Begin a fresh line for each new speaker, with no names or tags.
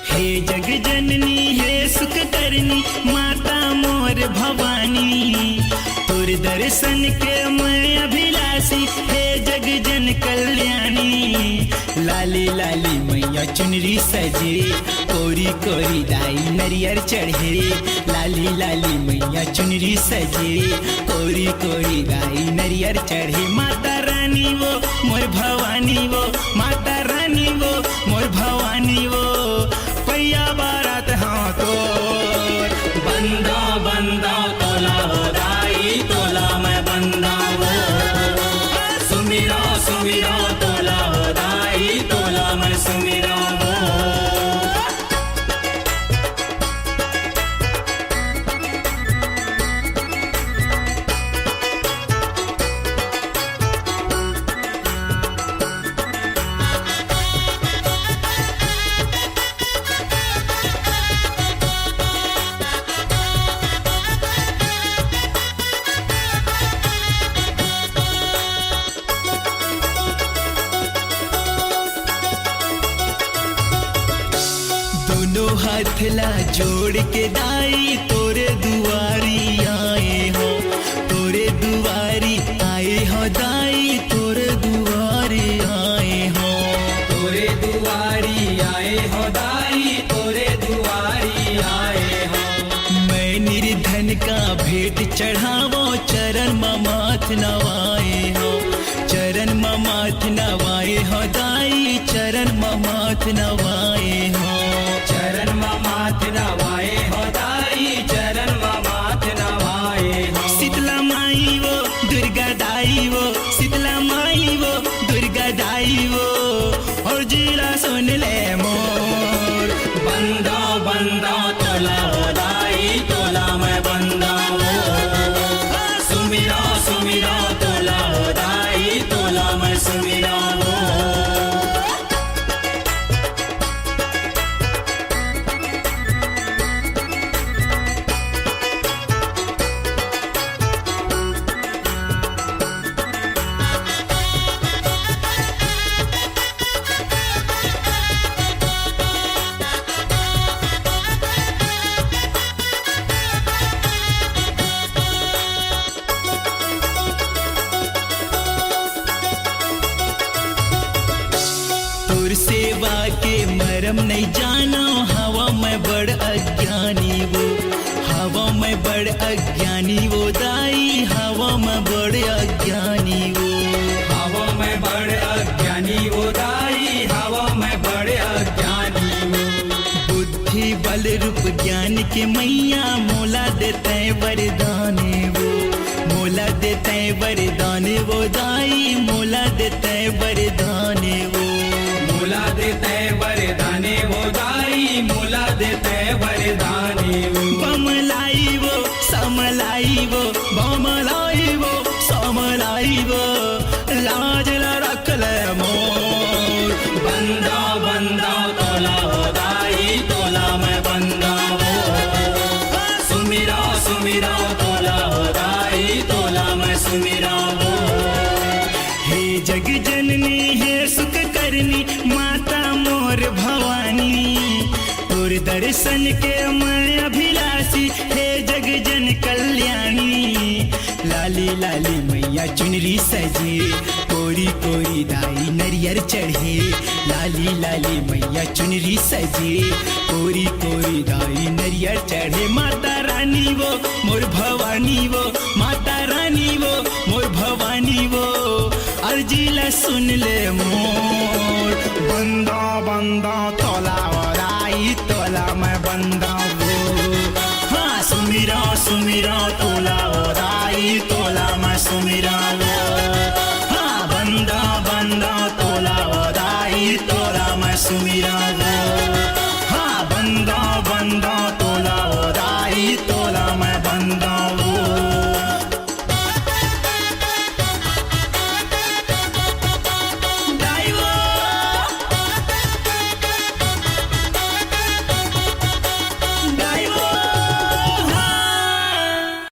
हे जग जननी हे सुख करनी माता मोर भवानी, तोर दर्शन के मैं अभिलाषी हे जग जन कल्याणी। लाली लाली मैया चुनरी सजे कोरी कोरी दाई नरियर चढ़े, लाली लाली मैया चुनरी सजे कोरी कोरी दाई नरियर चढ़े। माता रानी वो मोर भवानी वो, माता रानी वो मोर भवानी वो, पैया बारात हाँ तो
बंदा बंदा तोला हो दाई तोला मैं बंदा वो, सुमिरा सुमिरा तोला हो दाई तोला मैं सुमिरा वो।
दोनों हाथ ला जोड़ के दाई तोरे दुआरी आए हो, तोरे दुआरी आए हो दाई तोरे दुआरी आए हो,
तोरे दुआरी आए हो दाई तोरे दुआरी आए हो।
मैं निर्धन का भेंट चढ़ावो चरण ममाथ नवाए हो, चरण ममाथ नवाए हो दाई चरण ममाथ नवाए हो,
चरण माथ नवाए हो दाई चरण माथ नवाए हो।
शीतला माई वो दुर्गा दाई वो, शीतला माई वो दुर्गा दाई वो, और जिला सुन ले मोर
बंदा बंदा तोला हो दाई तोला मैं बंदा वो, सुमिरा सुमिरा तोला हो दाई तोला मैं सुमिरा वो।
तोर सेवा के मरम नहीं जानो, हवा में बड़ अज्ञानी वो, हवा में बड़ अज्ञानी वो दाई हवा में बड़ अज्ञानी वो,
हवा में बड़ अज्ञानी वो दाई हवा में बड़ अज्ञानी वो।
बुद्धि बल रूप ज्ञान के मैया मोला देते वरदाने वो, मोला देते वरदाने वो दाई मोला देते वरदाने वो,
मूला देते वरदाने वो दाई मूला देते वरदाने वो।
बमलाई वो समलाई वो, बमलाई वो समलाई वो, लाज ला रख ले मोर
बंदा बंदा तोला हो दाई तोला मैं बंदा वो, सुमिरा सुमिरा तोला हो दाई तोला मैं सुमिरा वो।
हे जग जननी हे सुख करनी माता मोर भवानी, तोर दर्शन के मैं अभिलाषी हे जग जन कल्याणी। लाली लाली मैया चुनरी सजे कोरी कोरी दाई नरियर चढ़े, लाली लाली मैया चुनरी सजे कोरी कोरी दाई नरियर चढ़े। माता रानी वो मोर भवानी वो, माता रानी वो मोर भवानी वो, अर्जीला सुन ले मोर बंदा बंदा तोला वराई तोला मैं बंदा वो, हाँ सुमिरा सुमिरा तोला वराई तोला मैं सुमिरा वो, हाँ बंदा बंदा तोला वराई तोला मैं सुमिरा वो, हाँ बंदा